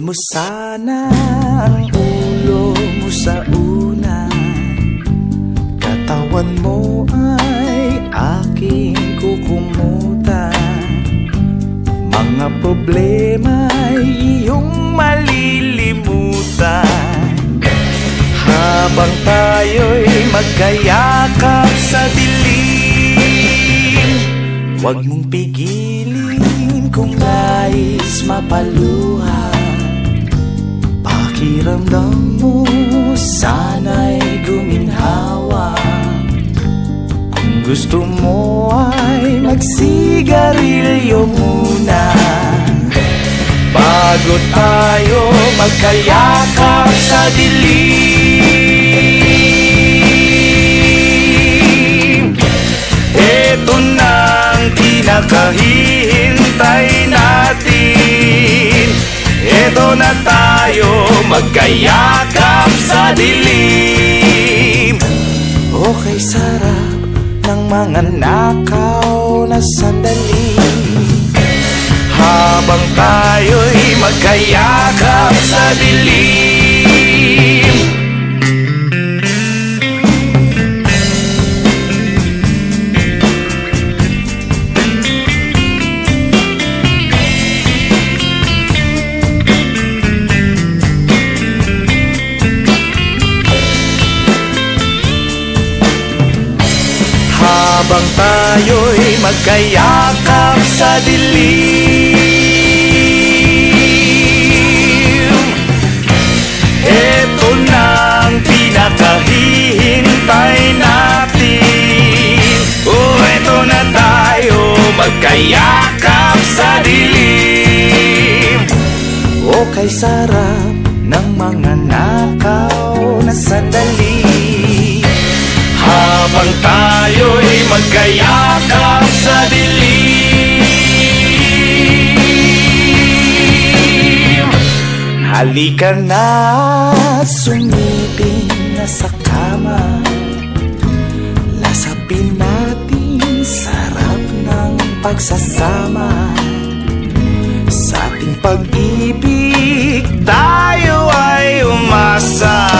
mo sana ang ulo mo sa unan, katawan mo ay aking kukumutan. Mga problema'y iyong malilimutan, habang tayo'y magkayakap sa dilim. Huwag mong pigilin kung nais mapaluha, pakiramdam mo sana'y guminhawa. Kung gusto mo ay magsigarilyo muna, bago tayo magkayakap sa dilim. Eto na ang pinakahihintay natin, eto na tayo magkayakap sa dilim. Okay, sarap ng mga nakaw na sandali, habang tayo'y magkayakap sa dilim. Habang tayo'y magkayakap sa dilim, eto na ang pinakahihintay natin. Oh, eto na tayo magkayakap sa dilim. O kay sarap ng mga nakaw na sandali, habang tayo'y magkayakap sa dilim. Halika na, sumipin na sa kama, lasapin natin sarap ng pagsasama. Sa ating pag-ibig tayo ay umasa.